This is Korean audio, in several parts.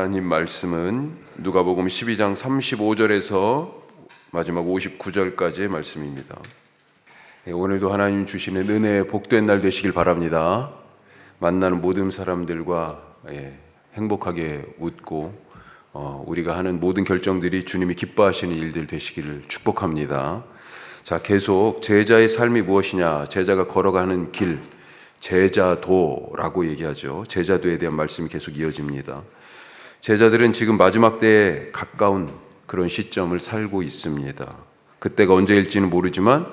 하나님 말씀은 누가복음 12장 35절에서 마지막 59절까지의 말씀입니다. 오늘도 하나님 주시는 은혜의 복된 날 되시길 바랍니다. 만나는 모든 사람들과 행복하게 웃고 우리가 하는 모든 결정들이 주님이 기뻐하시는 일들 되시기를 축복합니다. 자, 계속 제자의 삶이 무엇이냐, 제자가 걸어가는 길, 제자도라고 얘기하죠. 제자도에 대한 말씀이 계속 이어집니다. 제자들은 지금 마지막 때에 가까운 그런 시점을 살고 있습니다. 그때가 언제일지는 모르지만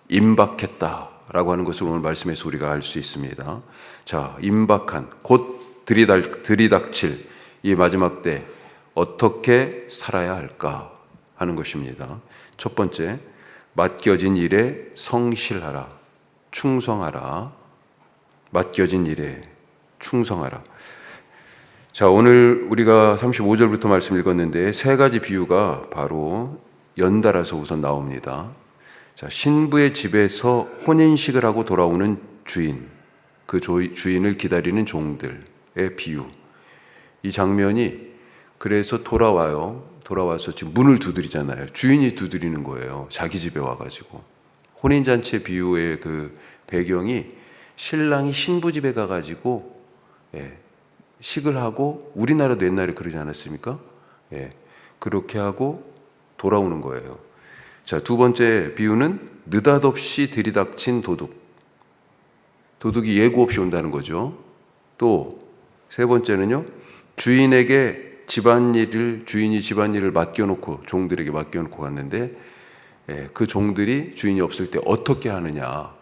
임박했다라고 하는 것을 오늘 말씀에서 우리가 알 수 있습니다. 자, 임박한, 곧 들이닥칠 이 마지막 때 어떻게 살아야 할까 하는 것입니다. 첫 번째, 맡겨진 일에 성실하라, 충성하라. 맡겨진 일에 충성하라. 자, 오늘 우리가 35절부터 말씀 읽었는데 세 가지 비유가 바로 연달아서 우선 나옵니다. 자, 신부의 집에서 혼인식을 하고 돌아오는 주인, 그 주인을 기다리는 종들의 비유. 이 장면이 그래서 돌아와서 지금 문을 두드리잖아요. 주인이 두드리는 거예요. 자기 집에 와가지고. 혼인잔치 비유의 그 배경이 신랑이 신부 집에 가가지고 식을 하고, 우리나라도 옛날에 그러지 않았습니까? 그렇게 하고 돌아오는 거예요. 자, 두 번째 비유는 느닷없이 들이닥친 도둑이 예고 없이 온다는 거죠. 또 세 번째는요, 주인이 집안일을 맡겨놓고, 종들에게 맡겨놓고 갔는데 그 종들이 주인이 없을 때 어떻게 하느냐,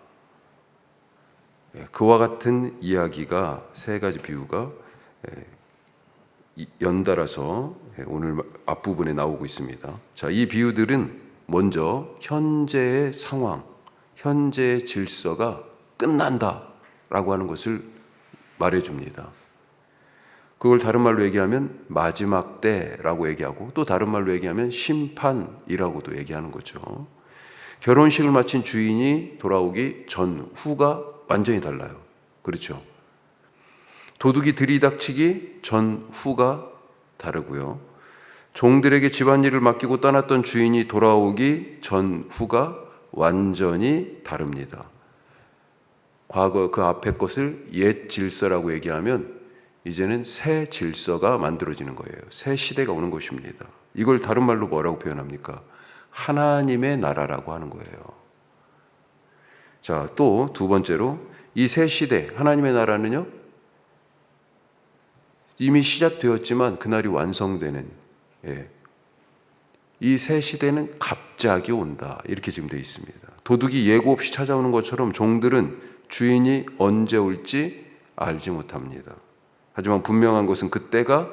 그와 같은 이야기가, 세 가지 비유가 연달아서 오늘 앞부분에 나오고 있습니다. 자, 이 비유들은 먼저 현재의 상황, 현재의 질서가 끝난다라고 하는 것을 말해줍니다. 그걸 다른 말로 얘기하면 마지막 때라고 얘기하고, 또 다른 말로 얘기하면 심판이라고도 얘기하는 거죠. 결혼식을 마친 주인이 돌아오기 전, 후가 완전히 달라요. 그렇죠? 도둑이 들이닥치기 전, 후가 다르고요. 종들에게 집안일을 맡기고 떠났던 주인이 돌아오기 전, 후가 완전히 다릅니다. 과거 그 앞에 것을 옛 질서라고 얘기하면 이제는 새 질서가 만들어지는 거예요. 새 시대가 오는 것입니다. 이걸 다른 말로 뭐라고 표현합니까? 하나님의 나라라고 하는 거예요. 자, 또 두 번째로 이 새 시대, 하나님의 나라는요, 이미 시작되었지만 그날이 완성되는, 이 새 시대는 갑자기 온다, 이렇게 지금 되어 있습니다. 도둑이 예고 없이 찾아오는 것처럼 종들은 주인이 언제 올지 알지 못합니다. 하지만 분명한 것은 그때가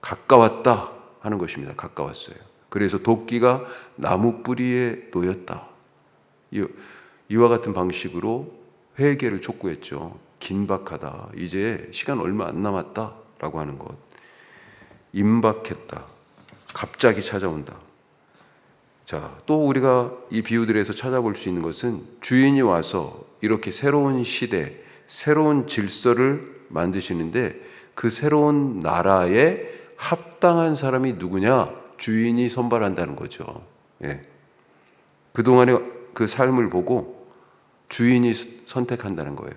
가까웠다 하는 것입니다. 가까웠어요. 그래서 도끼가 나무 뿌리에 놓였다. 이와 같은 방식으로 회개를 촉구했죠. 긴박하다. 이제 시간 얼마 안 남았다라고 하는 것. 임박했다. 갑자기 찾아온다. 자, 또 우리가 이 비유들에서 찾아볼 수 있는 것은 주인이 와서 이렇게 새로운 시대, 새로운 질서를 만드시는데 그 새로운 나라에 합당한 사람이 누구냐? 주인이 선발한다는 거죠. 그동안의 그 삶을 보고 주인이 선택한다는 거예요.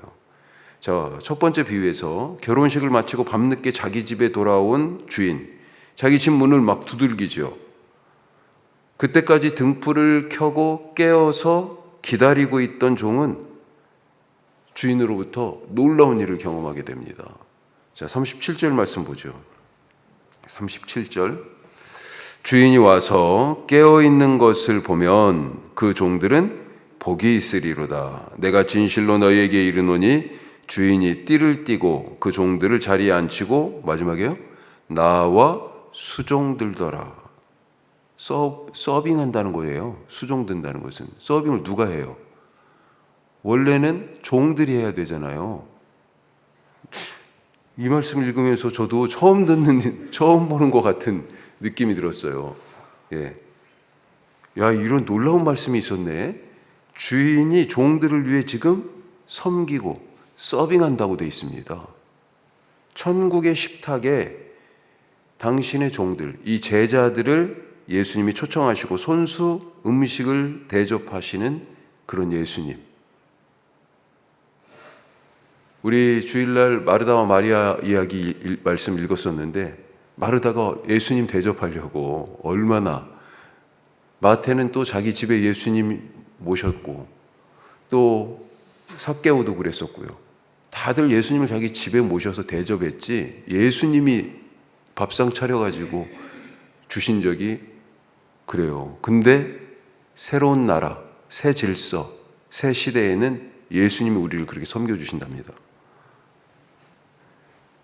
자, 첫 번째 비유에서 결혼식을 마치고 밤늦게 자기 집에 돌아온 주인, 자기 집 문을 막 두들기죠. 그때까지 등불을 켜고 깨어서 기다리고 있던 종은 주인으로부터 놀라운 일을 경험하게 됩니다. 자, 37절 말씀 보죠. 37절. 주인이 와서 깨어있는 것을 보면 그 종들은 복이 있으리로다. 내가 진실로 너희에게 이르노니 주인이 띠를 띠고 그 종들을 자리에 앉히고, 마지막에요, 나와 수종들더라. 서빙한다는 거예요. 수종든다는 것은. 서빙을 누가 해요? 원래는 종들이 해야 되잖아요. 이 말씀을 읽으면서 저도 처음 보는 것 같은 느낌이 들었어요. 야, 이런 놀라운 말씀이 있었네. 주인이 종들을 위해 지금 섬기고 서빙한다고 되어 있습니다. 천국의 식탁에 당신의 종들, 이 제자들을 예수님이 초청하시고 손수 음식을 대접하시는 그런 예수님. 우리 주일날 마르다와 마리아 이야기 말씀 읽었었는데, 마르다가 예수님 대접하려고 얼마나, 마태는 또 자기 집에 예수님 모셨고, 또 삭개오도 그랬었고요. 다들 예수님을 자기 집에 모셔서 대접했지, 예수님이 밥상 차려가지고 주신 적이 그래요. 근데 새로운 나라, 새 질서, 새 시대에는 예수님이 우리를 그렇게 섬겨주신답니다.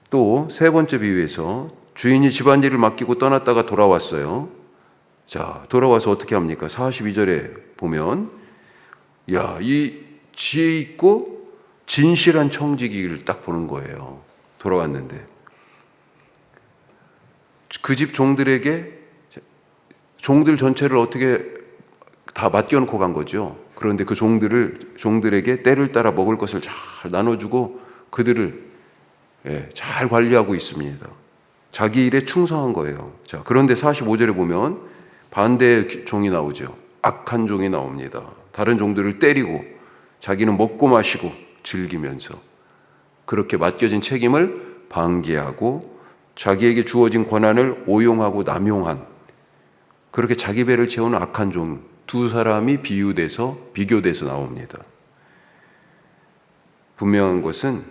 또 세 번째 비유에서 주인이 집안일을 맡기고 떠났다가 돌아왔어요. 자, 돌아와서 어떻게 합니까? 42절에 보면, 야, 이 지혜 있고 진실한 청지기를 딱 보는 거예요. 돌아왔는데 그 집 종들에게, 종들 전체를 어떻게 다 맡겨놓고 간 거죠. 그런데 그 종들에게 때를 따라 먹을 것을 잘 나눠주고 그들을 잘 관리하고 있습니다. 자기 일에 충성한 거예요. 자, 그런데 45절에 보면 반대의 종이 나오죠. 악한 종이 나옵니다. 다른 종들을 때리고 자기는 먹고 마시고 즐기면서 그렇게 맡겨진 책임을 방기하고 자기에게 주어진 권한을 오용하고 남용한, 그렇게 자기 배를 채우는 악한 종, 두 사람이 비교돼서 나옵니다. 분명한 것은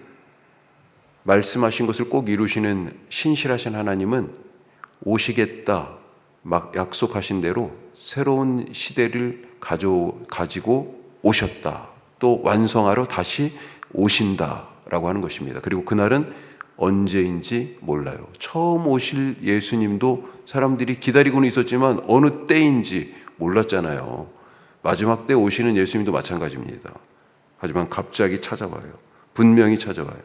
말씀하신 것을 꼭 이루시는 신실하신 하나님은 오시겠다 막 약속하신 대로 새로운 시대를 가지고 오셨다, 또 완성하러 다시 오신다라고 하는 것입니다. 그리고 그날은 언제인지 몰라요. 처음 오실 예수님도 사람들이 기다리고는 있었지만 어느 때인지 몰랐잖아요. 마지막 때 오시는 예수님도 마찬가지입니다. 하지만 갑자기 찾아와요. 분명히 찾아와요.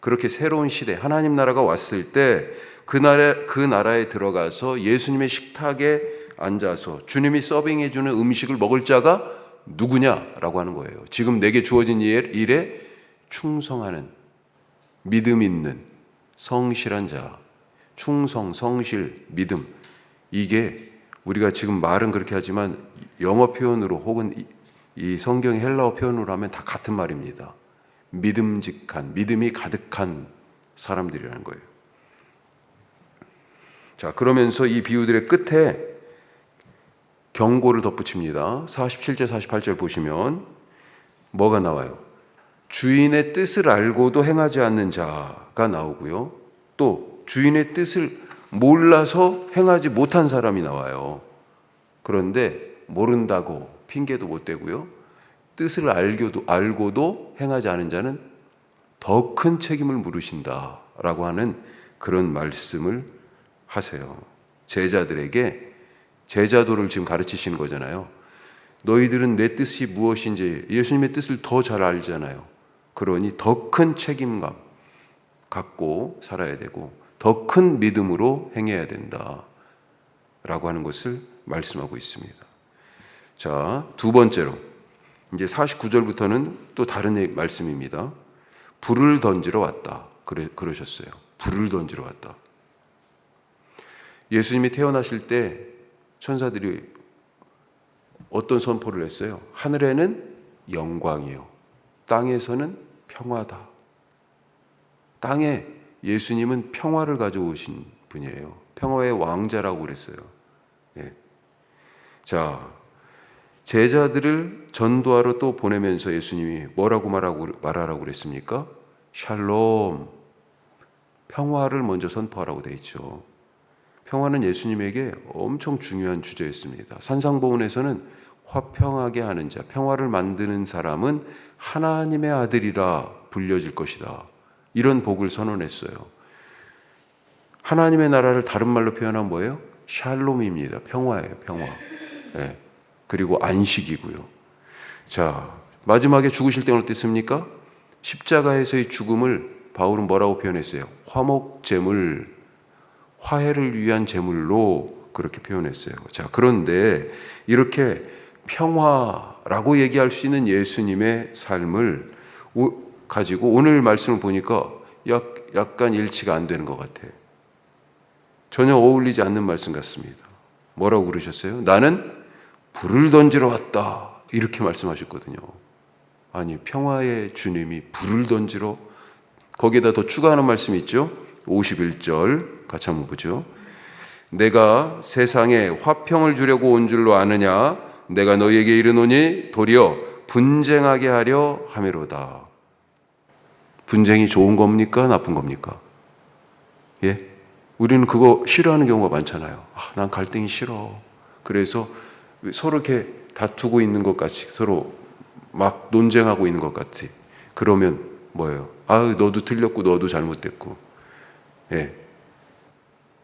그렇게 새로운 시대, 하나님 나라가 왔을 때 그 나라에 들어가서 예수님의 식탁에 앉아서 주님이 서빙해주는 음식을 먹을 자가 누구냐라고 하는 거예요. 지금 내게 주어진 일에 충성하는, 믿음 있는, 성실한 자, 충성, 성실, 믿음. 이게 우리가 지금 말은 그렇게 하지만 영어 표현으로 혹은 이 성경 헬라어 표현으로 하면 다 같은 말입니다. 믿음직한, 믿음이 가득한 사람들이라는 거예요. 자, 그러면서 이 비유들의 끝에 경고를 덧붙입니다. 47절, 48절 보시면 뭐가 나와요? 주인의 뜻을 알고도 행하지 않는 자가 나오고요. 또 주인의 뜻을 몰라서 행하지 못한 사람이 나와요. 그런데 모른다고 핑계도 못 대고요. 뜻을 알고도 행하지 않은 자는 더 큰 책임을 물으신다라고 하는 그런 말씀을 하세요. 제자들에게 제자도를 지금 가르치시는 거잖아요. 너희들은 내 뜻이 무엇인지 예수님의 뜻을 더 잘 알잖아요. 그러니 더 큰 책임감 갖고 살아야 되고 더 큰 믿음으로 행해야 된다 라고 하는 것을 말씀하고 있습니다. 자, 두 번째로 이제 49절부터는 또 다른 말씀입니다. 불을 던지러 왔다. 그러셨어요. 불을 던지러 왔다. 예수님이 태어나실 때 천사들이 어떤 선포를 했어요? 하늘에는 영광이요, 땅에서는 평화다. 땅에 예수님은 평화를 가져오신 분이에요. 평화의 왕자라고 그랬어요. 네. 자, 제자들을 전도하러 또 보내면서 예수님이 뭐라고 말하라고 그랬습니까? 샬롬, 평화를 먼저 선포하라고 돼 있죠. 평화는 예수님에게 엄청 중요한 주제였습니다. 산상보훈에서는 화평하게 하는 자, 평화를 만드는 사람은 하나님의 아들이라 불려질 것이다. 이런 복을 선언했어요. 하나님의 나라를 다른 말로 표현하면 뭐예요? 샬롬입니다. 평화예요, 평화. 네. 그리고 안식이고요. 자, 마지막에 죽으실 때는 어땠습니까? 십자가에서의 죽음을 바울은 뭐라고 표현했어요? 화목제물, 화해를 위한 제물로 그렇게 표현했어요. 자, 그런데 이렇게 평화라고 얘기할 수 있는 예수님의 삶을 가지고 오늘 말씀을 보니까 약간 일치가 안 되는 것 같아요. 전혀 어울리지 않는 말씀 같습니다. 뭐라고 그러셨어요? 나는 불을 던지러 왔다. 이렇게 말씀하셨거든요. 아니, 평화의 주님이 불을 던지러, 거기에다 더 추가하는 말씀이 있죠. 51절 같이 한번 보죠. 내가 세상에 화평을 주려고 온 줄로 아느냐? 내가 너희에게 이르노니 도리어 분쟁하게 하려 함이로다. 분쟁이 좋은 겁니까? 나쁜 겁니까? 예? 우리는 그거 싫어하는 경우가 많잖아요. 난 갈등이 싫어. 그래서 서로 이렇게 다투고 있는 것 같이, 서로 막 논쟁하고 있는 것 같이. 그러면 뭐예요? 너도 틀렸고 너도 잘못됐고. 예.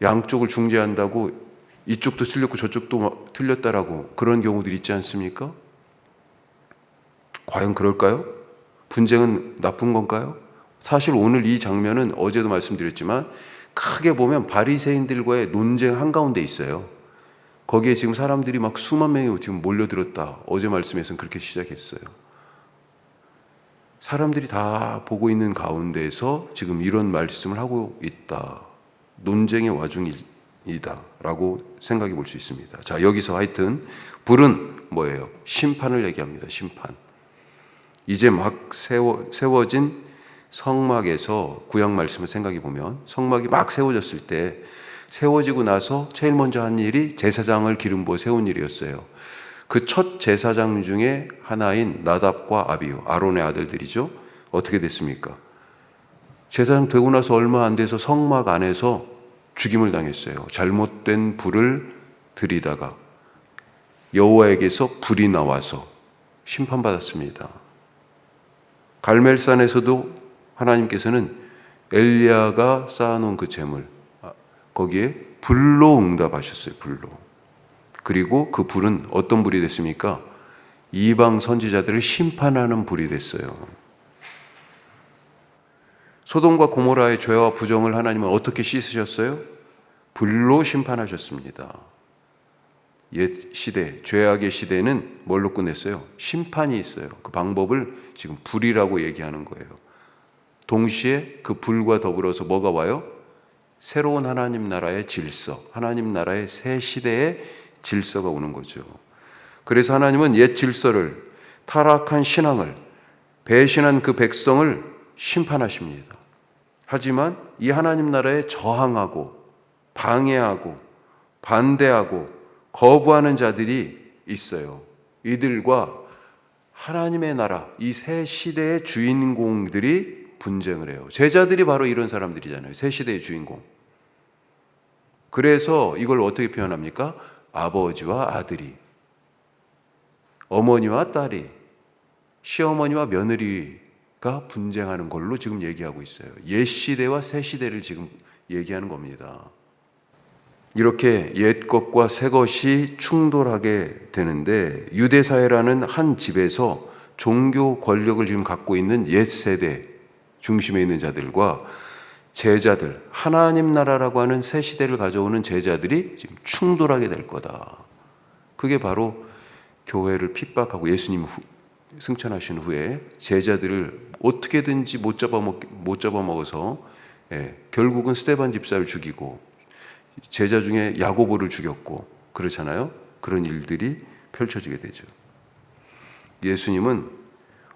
양쪽을 중재한다고 이쪽도 틀렸고 저쪽도 틀렸다라고 그런 경우들이 있지 않습니까? 과연 그럴까요? 분쟁은 나쁜 건가요? 사실 오늘 이 장면은 어제도 말씀드렸지만 크게 보면 바리새인들과의 논쟁 한가운데 있어요. 거기에 지금 사람들이 막 수만 명이 지금 몰려들었다. 어제 말씀에서는 그렇게 시작했어요. 사람들이 다 보고 있는 가운데에서 지금 이런 말씀을 하고 있다. 논쟁의 와중이다 라고 생각해 볼 수 있습니다. 자, 여기서 하여튼 불은 뭐예요? 심판을 얘기합니다. 심판. 이제 막 세워진 성막에서 구약 말씀을 생각해 보면 성막이 막 세워졌을 때 세워지고 나서 제일 먼저 한 일이 제사장을 기름 부어 세운 일이었어요. 그 첫 제사장 중에 하나인 나답과 아비후, 아론의 아들들이죠. 어떻게 됐습니까? 제사장 되고 나서 얼마 안 돼서 성막 안에서 죽임을 당했어요. 잘못된 불을 들이다가 여호와에게서 불이 나와서 심판받았습니다. 갈멜산에서도 하나님께서는 엘리야가 쌓아놓은 그 재물, 거기에 불로 응답하셨어요. 불로. 그리고 그 불은 어떤 불이 됐습니까? 이방 선지자들을 심판하는 불이 됐어요. 소돔과 고모라의 죄와 부정을 하나님은 어떻게 씻으셨어요? 불로 심판하셨습니다. 옛 시대, 죄악의 시대는 뭘로 끝냈어요? 심판이 있어요. 그 방법을 지금 불이라고 얘기하는 거예요. 동시에 그 불과 더불어서 뭐가 와요? 새로운 하나님 나라의 질서, 하나님 나라의 새 시대의 질서가 오는 거죠. 그래서 하나님은 옛 질서를, 타락한 신앙을, 배신한 그 백성을 심판하십니다. 하지만 이 하나님 나라에 저항하고 방해하고 반대하고 거부하는 자들이 있어요. 이들과 하나님의 나라, 이 새 시대의 주인공들이 분쟁을 해요. 제자들이 바로 이런 사람들이잖아요. 새 시대의 주인공. 그래서 이걸 어떻게 표현합니까? 아버지와 아들이, 어머니와 딸이, 시어머니와 며느리가 분쟁하는 걸로 지금 얘기하고 있어요. 옛 시대와 새 시대를 지금 얘기하는 겁니다. 이렇게 옛 것과 새 것이 충돌하게 되는데, 유대 사회라는 한 집에서 종교 권력을 지금 갖고 있는 옛 세대 중심에 있는 자들과 제자들, 하나님 나라라고 하는 새 시대를 가져오는 제자들이 지금 충돌하게 될 거다. 그게 바로 교회를 핍박하고 예수님 승천하신 후에 제자들을 어떻게든지 못 잡아먹어서 결국은 스데반 집사를 죽이고 제자 중에 야고보를 죽였고 그렇잖아요. 그런 일들이 펼쳐지게 되죠. 예수님은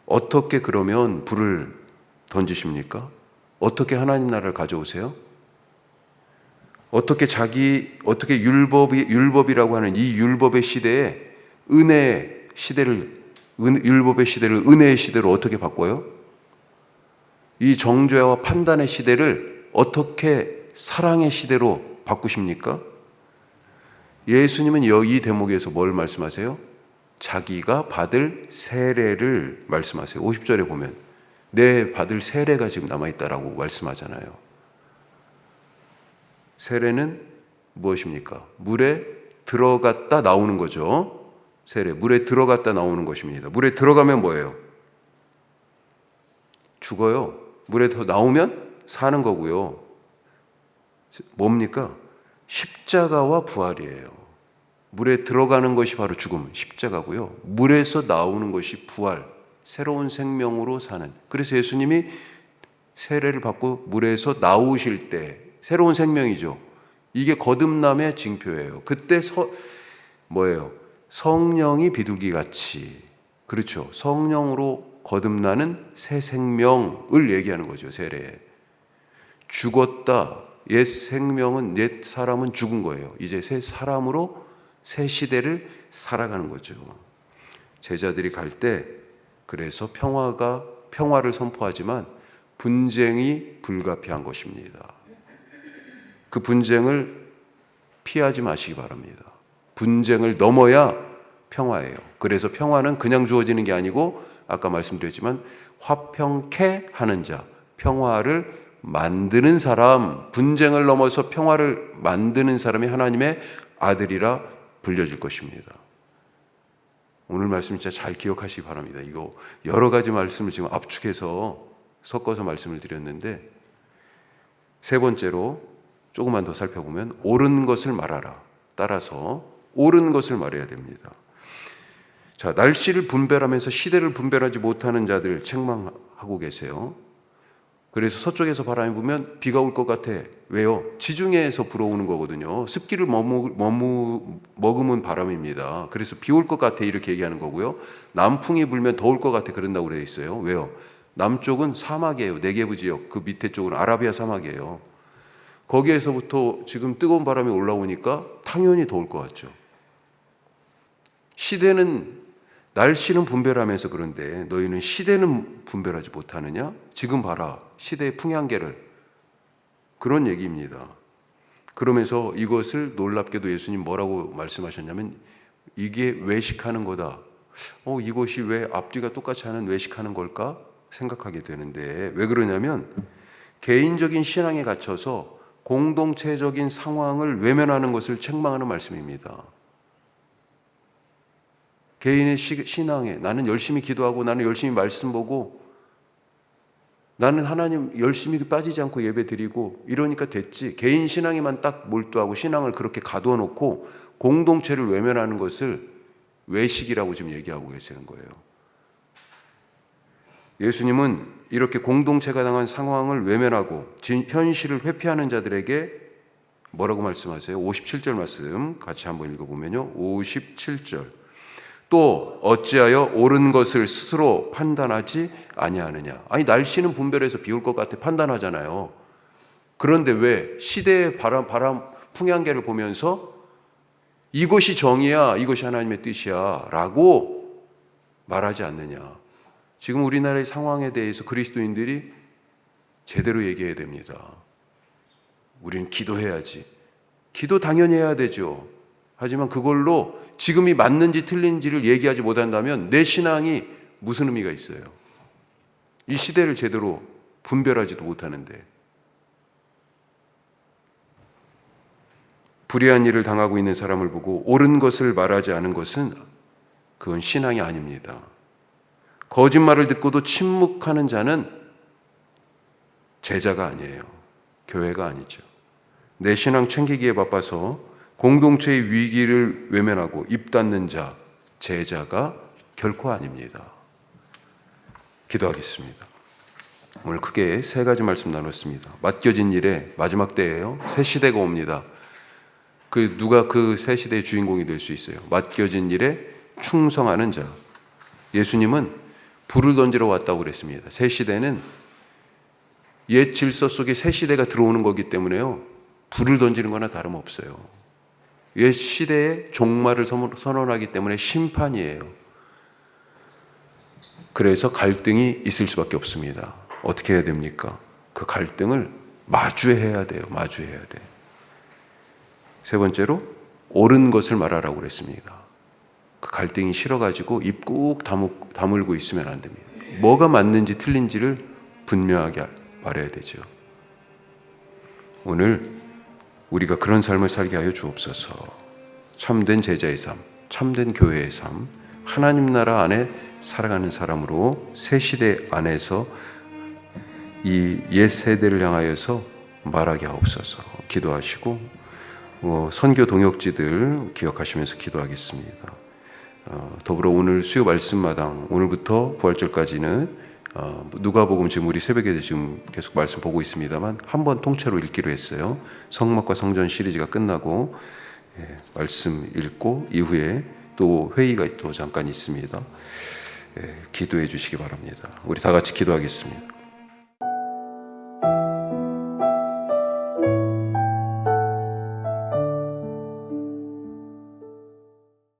어떻게 그러면 불을 던지십니까? 어떻게 하나님 나라를 가져오세요? 어떻게 율법이라고 하는 이 율법의 시대에 율법의 시대를 은혜의 시대로 어떻게 바꿔요? 이 정죄와 판단의 시대를 어떻게 사랑의 시대로 바꾸십니까? 예수님은 이 대목에서 뭘 말씀하세요? 자기가 받을 세례를 말씀하세요. 50절에 보면 내 받을 세례가 지금 남아있다라고 말씀하잖아요. 세례는 무엇입니까? 물에 들어갔다 나오는 거죠. 세례, 물에 들어갔다 나오는 것입니다. 물에 들어가면 뭐예요? 죽어요. 물에 더 나오면 사는 거고요. 뭡니까? 십자가와 부활이에요. 물에 들어가는 것이 바로 죽음, 십자가고요. 물에서 나오는 것이 부활, 새로운 생명으로 사는. 그래서 예수님이 세례를 받고 물에서 나오실 때 새로운 생명이죠. 이게 거듭남의 징표예요. 그때 뭐예요? 성령이 비둘기같이, 그렇죠, 성령으로 거듭나는 새 생명을 얘기하는 거죠. 세례. 죽었다. 옛 생명은, 옛 사람은 죽은 거예요. 이제 새 사람으로 새 시대를 살아가는 거죠. 제자들이 갈 때 그래서 평화를 선포하지만 분쟁이 불가피한 것입니다. 그 분쟁을 피하지 마시기 바랍니다. 분쟁을 넘어야 평화예요. 그래서 평화는 그냥 주어지는 게 아니고 아까 말씀드렸지만 화평케 하는 자, 평화를 만드는 사람, 분쟁을 넘어서 평화를 만드는 사람이 하나님의 아들이라 불려질 것입니다. 오늘 말씀 진짜 잘 기억하시기 바랍니다. 이거 여러 가지 말씀을 지금 압축해서 섞어서 말씀을 드렸는데, 세 번째로 조금만 더 살펴보면 옳은 것을 말하라. 따라서 옳은 것을 말해야 됩니다. 자, 날씨를 분별하면서 시대를 분별하지 못하는 자들 책망하고 계세요. 그래서 서쪽에서 바람이 불면 비가 올 것 같아. 왜요? 지중해에서 불어오는 거거든요. 습기를 머금은 바람입니다. 그래서 비 올 것 같아 이렇게 얘기하는 거고요. 남풍이 불면 더울 것 같아 그런다고 되어 있어요. 왜요? 남쪽은 사막이에요. 네게브 지역, 그 밑에 쪽은 아라비아 사막이에요. 거기에서부터 지금 뜨거운 바람이 올라오니까 당연히 더울 것 같죠. 날씨는 분별하면서 그런데 너희는 시대는 분별하지 못하느냐? 지금 봐라, 시대의 풍향계를. 그런 얘기입니다. 그러면서 이것을 놀랍게도 예수님 뭐라고 말씀하셨냐면 이게 외식하는 거다. 이것이 왜 앞뒤가 똑같이 하는 외식하는 걸까? 생각하게 되는데, 왜 그러냐면 개인적인 신앙에 갇혀서 공동체적인 상황을 외면하는 것을 책망하는 말씀입니다. 개인의 신앙에 나는 열심히 기도하고 나는 열심히 말씀 보고 나는 하나님 열심히 빠지지 않고 예배 드리고 이러니까 됐지. 개인 신앙에만 딱 몰두하고 신앙을 그렇게 가두어 놓고 공동체를 외면하는 것을 외식이라고 지금 얘기하고 계시는 거예요. 예수님은 이렇게 공동체가 당한 상황을 외면하고 현실을 회피하는 자들에게 뭐라고 말씀하세요? 57절 말씀 같이 한번 읽어보면요. 57절. 또 어찌하여 옳은 것을 스스로 판단하지 아니하느냐. 아니, 날씨는 분별해서 비 올 것 같아 판단하잖아요. 그런데 왜 시대의 바람 풍향계를 보면서 이것이 정의야, 이것이 하나님의 뜻이야 라고 말하지 않느냐. 지금 우리나라의 상황에 대해서 그리스도인들이 제대로 얘기해야 됩니다. 우리는 기도해야지. 기도 당연히 해야 되죠. 하지만 그걸로 지금이 맞는지 틀린지를 얘기하지 못한다면 내 신앙이 무슨 의미가 있어요? 이 시대를 제대로 분별하지도 못하는데. 불의한 일을 당하고 있는 사람을 보고 옳은 것을 말하지 않은 것은 그건 신앙이 아닙니다. 거짓말을 듣고도 침묵하는 자는 제자가 아니에요. 교회가 아니죠. 내 신앙 챙기기에 바빠서 공동체의 위기를 외면하고 입 닫는 자, 제자가 결코 아닙니다. 기도하겠습니다. 오늘 크게 세 가지 나눴습니다. 맡겨진 일의 마지막 때예요. 새 시대가 옵니다. 누가 그 새 시대의 주인공이 될 수 있어요? 맡겨진 일에 충성하는 자. 예수님은 불을 던지러 왔다고 그랬습니다. 새 시대는 옛 질서 속에 새 시대가 들어오는 거기 때문에요. 불을 던지는 거나 다름없어요. 옛 시대의 종말을 선언하기 때문에 심판이에요. 그래서 갈등이 있을 수밖에 없습니다. 어떻게 해야 됩니까? 그 갈등을 마주해야 돼요. 마주해야 돼. 세 번째로 옳은 것을 말하라고 그랬습니다. 그 갈등이 싫어가지고 입 꾹 다물고 있으면 안 됩니다. 뭐가 맞는지 틀린지를 분명하게 말해야 되죠. 오늘 우리가 그런 삶을 살게 하여 주옵소서. 참된 제자의 삶, 참된 교회의 삶, 하나님 나라 안에 살아가는 사람으로 새 시대 안에서 이 옛 세대를 향하여서 말하게 하옵소서. 기도하시고 선교 동역지들 기억하시면서 기도하겠습니다. 더불어 오늘 수요 말씀마당, 오늘부터 부활절까지는 누가복음 지금 우리 새벽에 지금 계속 말씀 보고 있습니다만 한 번 통째로 읽기로 했어요. 성막과 성전 시리즈가 끝나고 말씀 읽고 이후에 또 회의가 또 잠깐 있습니다. 기도해 주시기 바랍니다. 우리 다 같이 기도하겠습니다.